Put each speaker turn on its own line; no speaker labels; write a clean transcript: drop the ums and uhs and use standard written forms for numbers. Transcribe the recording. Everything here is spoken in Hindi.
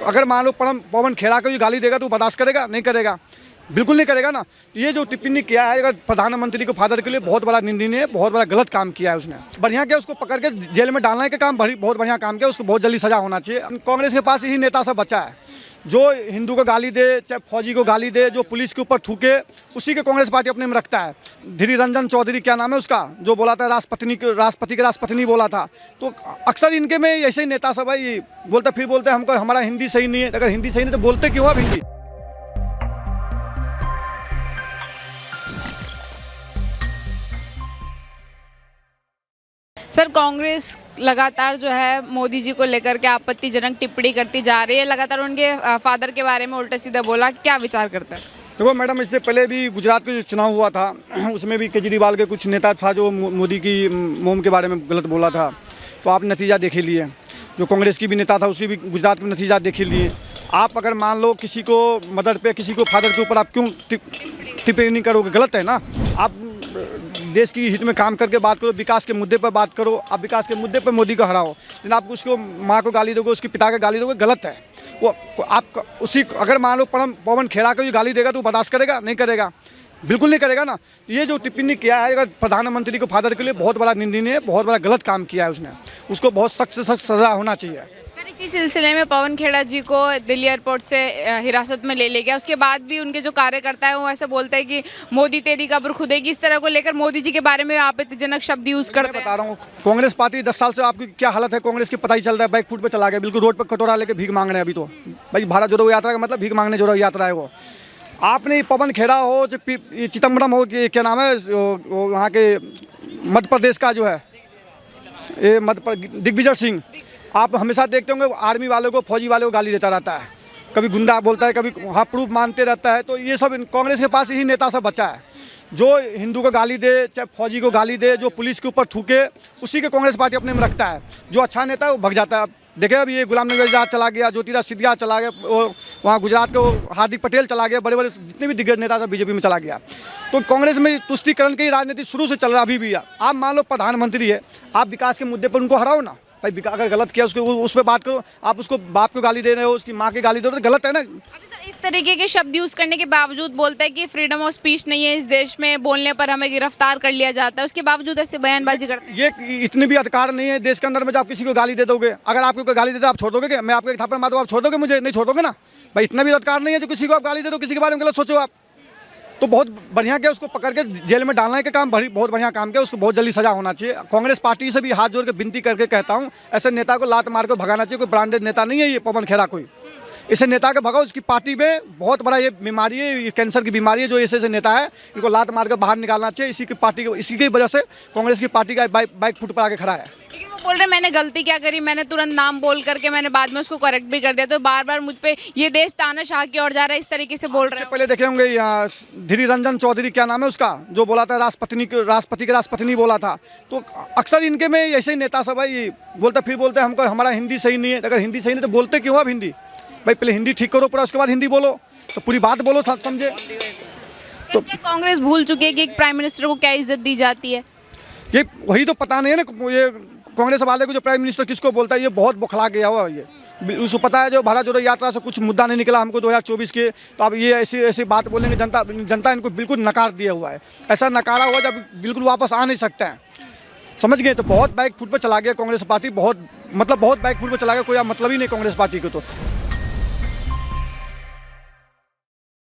अगर मान लो पवन खेड़ा को गाली देगा तो बर्दाश्त करेगा? नहीं करेगा, बिल्कुल नहीं करेगा ना। ये जो टिप्पणी किया है अगर प्रधानमंत्री को फादर के लिए बहुत बड़ा निंदनीय है, बहुत बड़ा गलत काम किया है उसने। बढ़िया किया, उसको पकड़ के जेल में डालने का काम बहुत बढ़िया काम किया, उसको बहुत जल्दी सजा होना चाहिए। कांग्रेस के पास यही नेता सब बचा है जो हिंदू को गाली दे, चाहे फौजी को गाली दे, जो पुलिस के ऊपर थूके, उसी के कांग्रेस पार्टी अपने में रखता है। धीरी रंजन चौधरी क्या नाम है उसका, जो बोला था राष्ट्रपति के राष्ट्रपति बोला था, तो अक्सर इनके में ऐसे ही नेता सब है, बोलते फिर बोलते हमको हमारा हिंदी सही नहीं है। अगर हिंदी सही नहीं तो बोलते क्यों आप हिंदी?
सर, कांग्रेस लगातार जो है मोदी जी को लेकर के आपत्तिजनक टिप्पणी करती जा रही है, लगातार उनके फादर के बारे में उल्टा सीधा बोला, क्या विचार करते हैं?
देखो मैडम, इससे पहले भी गुजरात का जो चुनाव हुआ था उसमें भी केजरीवाल के कुछ नेता था जो मोदी की मोम के बारे में गलत बोला था, तो आप नतीजा देख ही लिए। जो कांग्रेस की भी नेता था उसकी भी गुजरात में नतीजा देख ही लिए। आप अगर मान लो किसी को मदर पे, किसी को फादर के ऊपर आप क्यों टिप्पणी करोगे? गलत है ना। आप देश की हित में काम करके बात करो, विकास के मुद्दे पर बात करो। आप विकास के मुद्दे पर मोदी को हराओ, लेकिन आप उसको माँ को गाली दोगे, उसके पिता को गाली दोगे, गलत है वो। आप उसी अगर मान लो पवन खेड़ा को गाली देगा तो बर्दाश्त करेगा? नहीं करेगा, बिल्कुल नहीं करेगा ना। ये जो टिप्पणी किया है अगर प्रधानमंत्री को फादर के लिए बहुत बड़ा निंदनीय है, बहुत बड़ा गलत काम किया है उसने, उसको बहुत सख्त से सख्त सजा होना चाहिए।
सर, इसी सिलसिले में पवन खेड़ा जी को दिल्ली एयरपोर्ट से हिरासत में ले लिया गया। उसके बाद भी उनके जो कार्यकर्ता है वो ऐसा बोलते हैं कि मोदी तेरी कब्र खुदेगी, इस तरह को लेकर मोदी जी के बारे में आपत्तिजनक शब्द यूज करते हैं।
बता रहा हूँ, कांग्रेस पार्टी 10 साल से आपकी क्या हालत है कांग्रेस की पता ही चल रहा है। बैक फुट पे चला गया, बिल्कुल रोड पर कटोरा लेके भीख मांग रहे हैं अभी तो। भाई भारत जोड़ो यात्रा का मतलब भीख मांगने जोड़ो यात्रा है वो। आपने पवन खेड़ा हो, चिदम्बरम हो, क्या नाम है वहाँ के मध्य प्रदेश का जो है ये दिग्विजय सिंह, आप हमेशा देखते होंगे आर्मी वालों को, फौजी वालों को गाली देता रहता है, कभी गुंडा बोलता है, कभी हाँ प्रूफ मानते रहता है। तो ये सब कांग्रेस के पास यही नेता सब बचा है जो हिंदू को गाली दे, चाहे फौजी को गाली दे, जो पुलिस के ऊपर थूके, उसी के कांग्रेस पार्टी अपने में रखता है। जो अच्छा नेता है वो भग जाता है। देखे अभी ये गुलाम नबी आज़ाद चला गया, ज्योतिराज सिंधिया चला गया, वहाँ गुजरात को हार्दिक पटेल चला गया, बड़े बड़े जितने भी दिग्गज नेता था बीजेपी में चला गया। तो कांग्रेस में तुष्टीकरण की राजनीति शुरू से चल रहा अभी भी है। आप मान लो प्रधानमंत्री है, आप विकास के मुद्दे पर उनको हराओ ना। भाई अगर गलत किया उसको उस पर बात करो। आप उसको बाप को गाली दे रहे हो, उसकी माँ की गाली दे रहे हो तो गलत है ना।
अच्छा सर, इस तरीके के शब्द यूज करने के बावजूद बोलते हैं कि फ्रीडम ऑफ स्पीच नहीं है इस देश में, बोलने पर हमें गिरफ्तार कर लिया जाता है, उसके बावजूद ऐसे बयानबाजी करते हैं।
ये इतनी भी अधिकार नहीं है देश के अंदर में जो आप किसी को गाली दे दोगे। अगर आपको कोई गाली देता आप छोड़ दोगे क्या? मैं आपको एक थप्पड़ मार दूं आप छोड़ दोगे? मुझे नहीं छोड़ोगे ना। भाई इतना भी अधिकार नहीं है जो किसी को आप गाली दे दो, किसी के बारे में गलत सोचो आप। तो बहुत बढ़िया किया, उसको पकड़ के जेल में डालने का काम बहुत बढ़िया काम किया, उसको बहुत जल्दी सजा होना चाहिए। कांग्रेस पार्टी से भी हाथ जोड़ के विनती करके कहता हूँ, ऐसे नेता को लात मार के भगाना चाहिए। कोई ब्रांडेड नेता नहीं है ये पवन खेड़ा कोई। इसे नेता के भगाओ, इसकी पार्टी में बहुत बड़ा ये बीमारी है, ये कैंसर की बीमारी है। जो ऐसे नेता है इनको लात मार के बाहर निकालना चाहिए। इसी की पार्टी को, इसी की वजह से कांग्रेस की पार्टी का बाइक फुट पर आके खड़ा है।
लेकिन वो बोल रहे मैंने गलती क्या करी, मैंने तुरंत नाम बोल करके मैंने बाद में उसको करेक्ट भी कर दिया, तो बार बार मुझ पे ये देश तानाशाह की ओर जा रहा है, इस तरीके से बोल रहे हैं।
पहले देखे होंगे धीरी रंजन चौधरी क्या नाम है उसका, जो बोला था राष्ट्रपति के राष्ट्रपति बोला था, तो अक्सर इनके में ऐसे ही नेता सब है, बोलते फिर बोलते हमको हमारा हिंदी सही नहीं है। अगर हिंदी सही नहीं तो बोलते क्यों आप हिंदी? भाई पहले हिंदी ठीक करो पूरा, उसके बाद हिंदी बोलो, तो पूरी बात बोलो समझे।
तो क्या कांग्रेस भूल चुकी है कि एक प्राइम मिनिस्टर को क्या इज्जत दी जाती है?
ये वही तो पता नहीं है ना। ये कांग्रेस वाले को जो प्राइम मिनिस्टर किसको बोलता है, ये बहुत बौखला गया हुआ है। ये उसको पता है जो भारत जोड़ो यात्रा से कुछ मुद्दा नहीं निकला हमको 2024 के, तो अब ये ऐसी बात बोलेंगे। जनता इनको बिल्कुल नकार दिया हुआ है, ऐसा नकारा हुआ जब बिल्कुल वापस आ नहीं सकते हैं, समझ गए। तो बहुत बैक फुट पर चला गया कांग्रेस पार्टी, बहुत बैक फुट पर चला गया। कोई मतलब ही नहीं कांग्रेस पार्टी को तो।